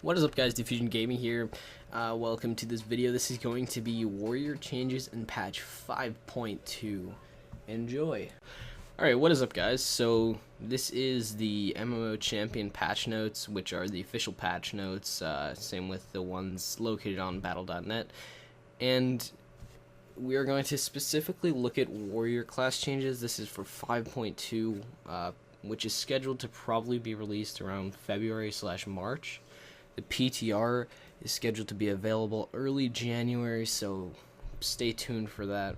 What is up, guys? Diffusion Gaming here. Welcome to this video. This is going to be Warrior changes in patch 5.2. Enjoy. Alright, what is up, guys? So this is the MMO Champion patch notes, which are the official patch notes, same with the ones located on battle.net. And we are going to specifically look at Warrior class changes. This is for 5.2, which is scheduled to probably be released around February/March. The PTR is scheduled to be available early January, so stay tuned for that.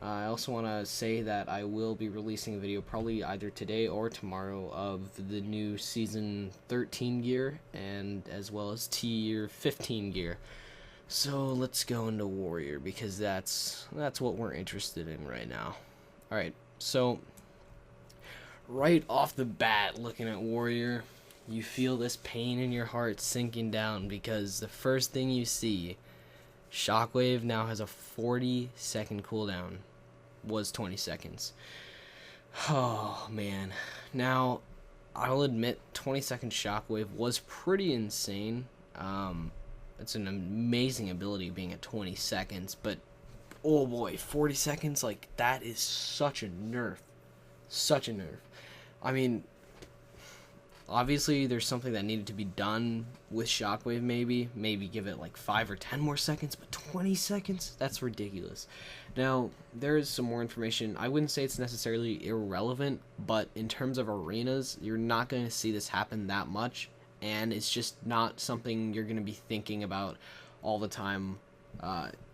I also want to say that I will be releasing a video probably either today or tomorrow of the new Season 13 gear, and as well as Tier 15 gear. So let's go into Warrior, because that's what we're interested in right now. Alright, so right off the bat, looking at Warrior, you feel this pain in your heart sinking down, because the first thing you see, Shockwave now has a 40-second cooldown. Was 20 seconds. Oh man. Now, I'll admit 20-second Shockwave was pretty insane. It's an amazing ability being at 20 seconds, but oh boy, 40 seconds, like, that is such a nerf. Such a nerf. I mean, obviously there's something that needed to be done with Shockwave, maybe give it like 5 or 10 more seconds, but 20 seconds? That's ridiculous. Now, there is some more information. I wouldn't say it's necessarily irrelevant, but in terms of arenas, you're not going to see this happen that much, and it's just not something you're going to be thinking about all the time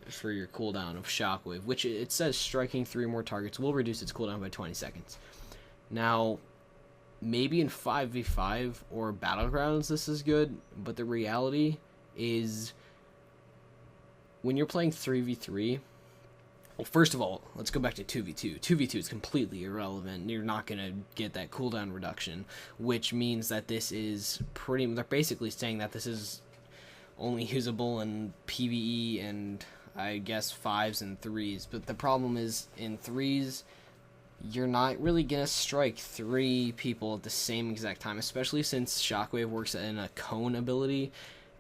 for your cooldown of Shockwave, which it says striking 3 more targets will reduce its cooldown by 20 seconds. Now, maybe in 5v5 or Battlegrounds this is good, but the reality is when you're playing 3v3, well, first of all, let's go back to 2v2. 2v2 is completely irrelevant. You're not going to get that cooldown reduction, which means that this is they're basically saying that this is only usable in PvE and I guess 5s and 3s, but the problem is in 3s, you're not really going to strike 3 people at the same exact time, especially since Shockwave works in a cone ability.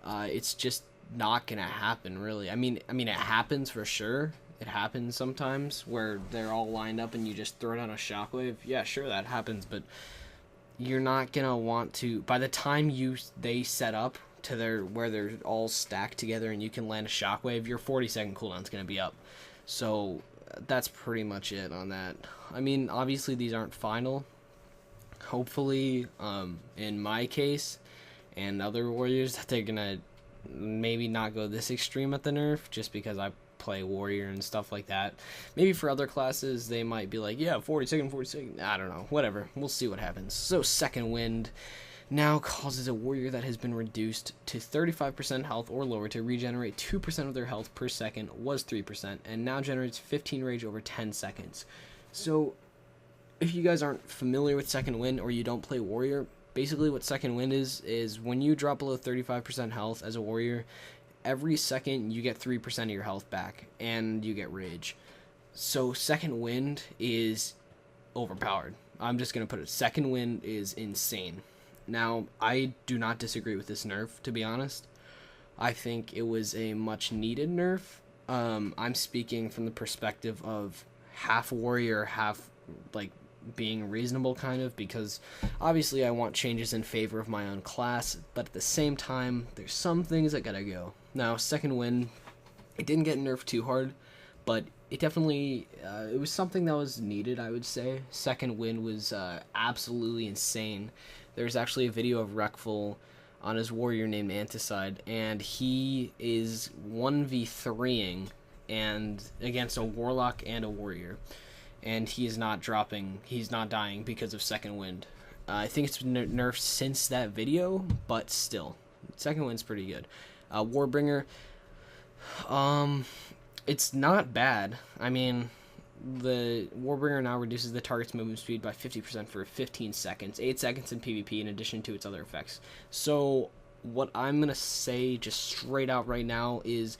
It's just not going to happen, really. I mean, it happens for sure. It happens sometimes where they're all lined up and you just throw down a Shockwave. Yeah, sure, that happens, but you're not going to want to... By the time they set up to where they're all stacked together and you can land a Shockwave, your 40-second cooldown's going to be up. So that's pretty much it on that. I mean, obviously these aren't final. Hopefully, in my case and other Warriors, that they're gonna maybe not go this extreme at the nerf, just because I play Warrior and stuff like that. Maybe for other classes they might be like, yeah, 40 second, I don't know, whatever, we'll see what happens. So Second Wind now causes a Warrior that has been reduced to 35% health or lower to regenerate 2% of their health per second, was 3%, and now generates 15 rage over 10 seconds. So, if you guys aren't familiar with Second Wind or you don't play Warrior, basically what Second Wind is when you drop below 35% health as a Warrior, every second you get 3% of your health back, and you get rage. So Second Wind is overpowered. I'm just going to put it, Second Wind is insane. Now, I do not disagree with this nerf, to be honest. I think it was a much needed nerf. I'm speaking from the perspective of half Warrior, half like being reasonable, kind of, because obviously I want changes in favor of my own class, but at the same time there's some things that gotta go. Now, Second Wind, it didn't get nerfed too hard, but it definitely it was something that was needed, I would say. Second Wind was absolutely insane. There's actually a video of Reckful on his Warrior named Anticide, and he is 1v3ing and against a Warlock and a Warrior, and he's not dying because of Second Wind. I think it's been nerfed since that video, but still, Second Wind's pretty good. Warbringer, it's not bad. I mean, the Warbringer now reduces the target's movement speed by 50% for 15 seconds, 8 seconds in PvP, in addition to its other effects. So what I'm gonna say just straight out right now is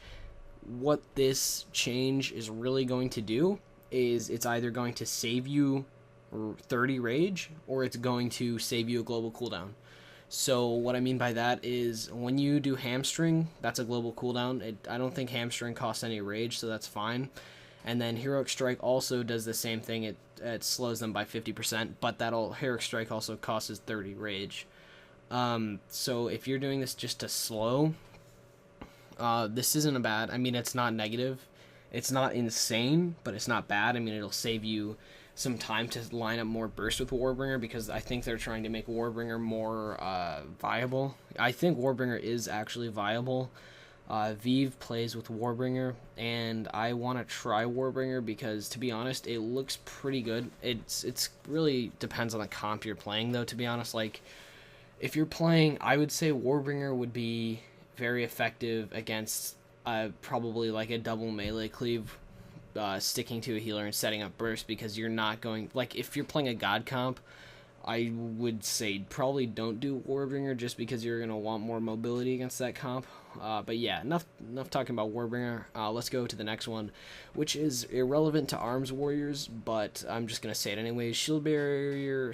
what this change is really going to do is it's either going to save you 30 rage or it's going to save you a global cooldown. So what I mean by that is when you do hamstring, that's a global cooldown. I don't think hamstring costs any rage, so that's fine. And then Heroic Strike also does the same thing. It slows them by 50%, but Heroic Strike also costs 30 rage. So if you're doing this just to slow, this isn't a bad. I mean, it's not negative. It's not insane, but it's not bad. I mean, it'll save you some time to line up more burst with Warbringer, because I think they're trying to make Warbringer more viable. I think Warbringer is actually viable. Vive plays with Warbringer, and I want to try Warbringer because, to be honest, it looks pretty good. It's really depends on the comp you're playing, though, to be honest. Like, if you're playing, I would say Warbringer would be very effective against probably like a double melee cleave, sticking to a healer and setting up burst, because you're not going, like, if you're playing a god comp, I would say probably don't do Warbringer, just because you're going to want more mobility against that comp. But yeah, enough talking about Warbringer. Let's go to the next one, which is irrelevant to Arms Warriors, but I'm just going to say it anyways. Shield Barrier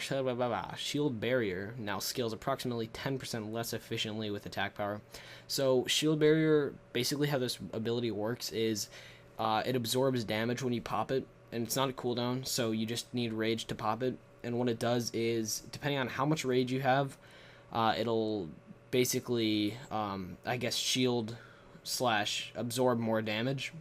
now scales approximately 10% less efficiently with attack power. So Shield Barrier, basically how this ability works is it absorbs damage when you pop it, and it's not a cooldown, so you just need rage to pop it. And what it does is, depending on how much rage you have, it'll basically, I guess, shield / absorb more damage.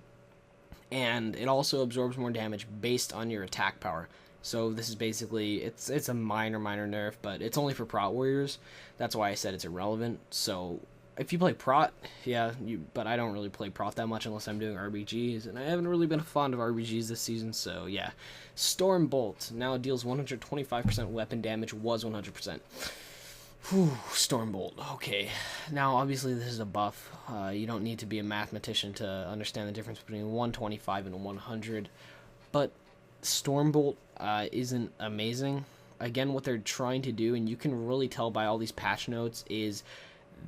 And it also absorbs more damage based on your attack power. So this is basically, it's a minor nerf, but it's only for Prot Warriors. That's why I said it's irrelevant. So if you play Prot, yeah, but I don't really play Prot that much unless I'm doing RBGs, and I haven't really been fond of RBGs this season, so yeah. Stormbolt now deals 125% weapon damage, was 100%. Whew, Stormbolt, okay. Now, obviously, this is a buff. You don't need to be a mathematician to understand the difference between 125 and 100, but Stormbolt isn't amazing. Again, what they're trying to do, and you can really tell by all these patch notes, is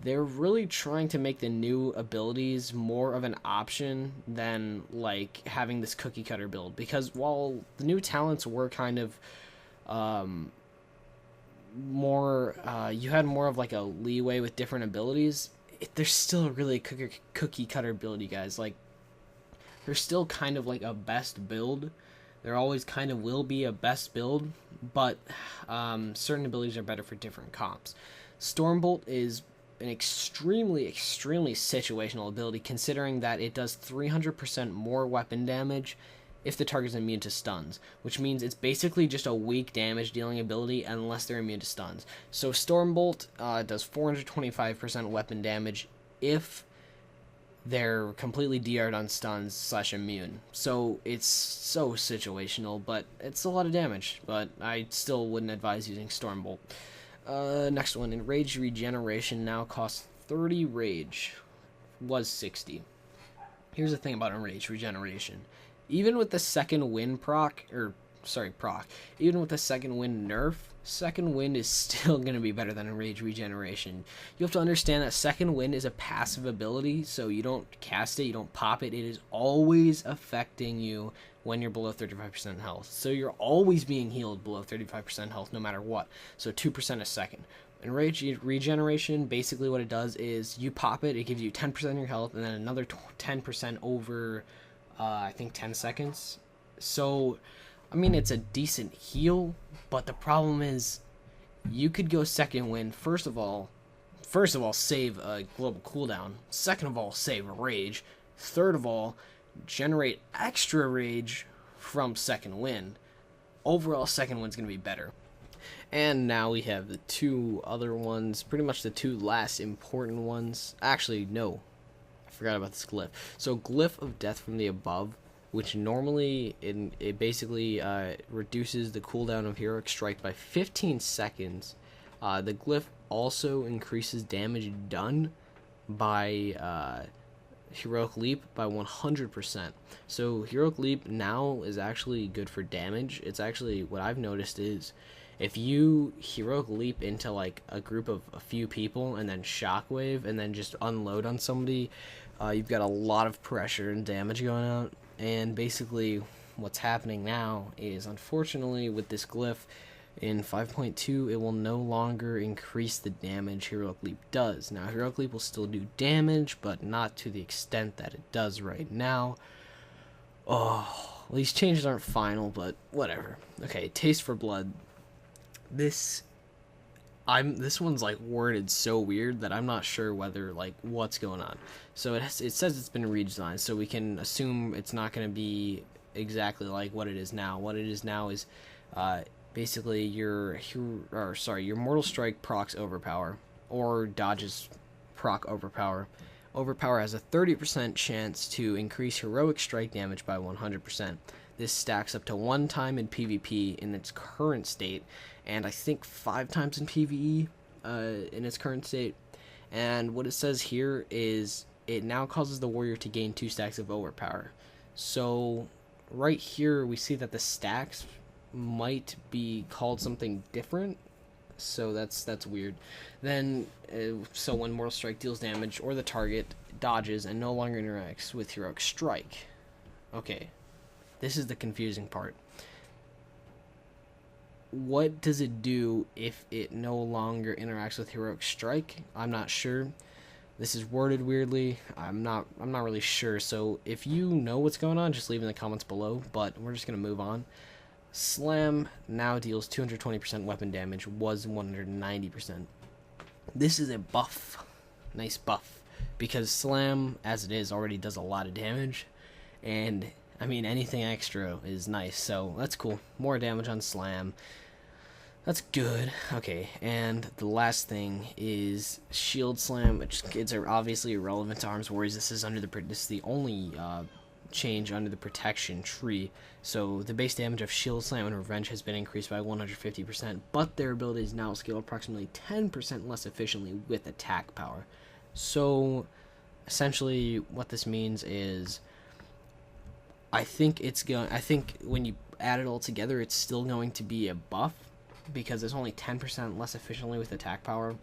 they're really trying to make the new abilities more of an option than, like, having this cookie cutter build. Because while the new talents were kind of more, you had more of like a leeway with different abilities, there's still really a cookie cutter build, you guys. Like, there's still kind of like a best build. There always kind of will be a best build, but certain abilities are better for different comps. Stormbolt is an extremely situational ability, considering that it does 300% more weapon damage if the target is immune to stuns, which means it's basically just a weak damage dealing ability unless they're immune to stuns. So Stormbolt does 425% weapon damage if they're completely DR'd on stuns / immune. So it's so situational, but it's a lot of damage, but I still wouldn't advise using Stormbolt. Next one, Enraged Regeneration now costs 30 rage, was 60. Here's the thing about Enraged Regeneration. Even with the second wind even with the second wind nerf, second wind is still going to be better than Enraged Regeneration. You have to understand that second wind is a passive ability, so you don't cast it, you don't pop it, it is always affecting you when you're below 35% health. So you're always being healed below 35% health no matter what. So 2% a second. Enraged Regeneration, basically what it does is you pop it, it gives you 10% of your health, and then another 10% over, I think, 10 seconds. So, I mean, it's a decent heal, but the problem is you could go second wind. First of all, save a global cooldown. Second of all, save rage. Third of all, generate extra rage from second wind. Overall, second wind's going to be better. And now we have the two other ones, pretty much the two last important ones. Actually, no, I forgot about this glyph. So Glyph of Death from the Above, which normally it basically reduces the cooldown of Heroic Strike by 15 seconds. The glyph also increases damage done by Heroic Leap by 100%. So Heroic Leap now is actually good for damage. It's actually, what I've noticed is, if you Heroic Leap into like a group of a few people and then Shockwave and then just unload on somebody, you've got a lot of pressure and damage going out. And basically what's happening now is, unfortunately, with this glyph, In 5.2, it will no longer increase the damage Heroic Leap does. Now, Heroic Leap will still do damage, but not to the extent that it does right now. Oh, these changes aren't final, but whatever. Okay, Taste for Blood. This one's like worded so weird that I'm not sure whether like what's going on. So it says it's been redesigned, so we can assume it's not going to be exactly like what it is now. What it is now is basically your Mortal Strike procs Overpower or dodges proc Overpower. Overpower has a 30% chance to increase Heroic Strike damage by 100%. This stacks up to 1 time in PvP in its current state, and I think 5 times in PvE in its current state. And what it says here is it now causes the warrior to gain 2 stacks of Overpower. So right here we see that the stacks might be called something different. So that's weird. Then, so when Mortal Strike deals damage or the target dodges and no longer interacts with Heroic Strike. Okay, this is the confusing part. What does it do if it no longer interacts with Heroic Strike? I'm not sure. This is worded weirdly. I'm not really sure. So if you know what's going on, just leave in the comments below. But we're just gonna move on. Slam now deals 220% weapon damage, was 190%. This is a buff, nice buff, because Slam, as it is, already does a lot of damage, and I mean anything extra is nice, so that's cool. More damage on Slam, that's good. Okay, and the last thing is Shield Slam, which kids are obviously irrelevant to Arms Warriors. This is the only change under the protection tree. So the base damage of Shield Slam and Revenge has been increased by 150%, but their abilities now scale approximately 10% less efficiently with attack power. So essentially what this means is I think when you add it all together, it's still going to be a buff because it's only 10% less efficiently with attack power,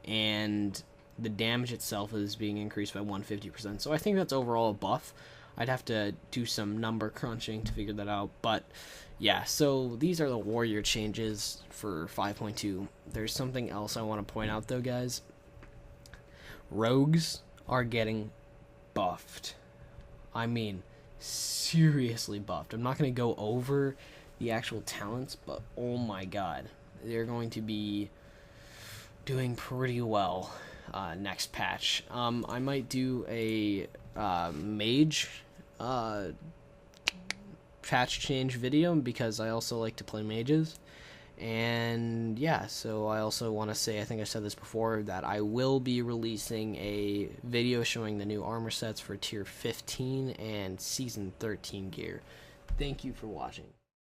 and the damage itself is being increased by 150%. So I think that's overall a buff. I'd have to do some number crunching to figure that out, but yeah, so these are the warrior changes for 5.2. There's something else I want to point out though, guys. Rogues are getting buffed. I mean, seriously buffed. I'm not going to go over the actual talents, but oh my god, they're going to be doing pretty well next patch. I might do a mage patch change video because I also like to play mages. And yeah, so I also want to say, I think I said this before, that I will be releasing a video showing the new armor sets for tier 15 and season 13 gear. Thank you for watching.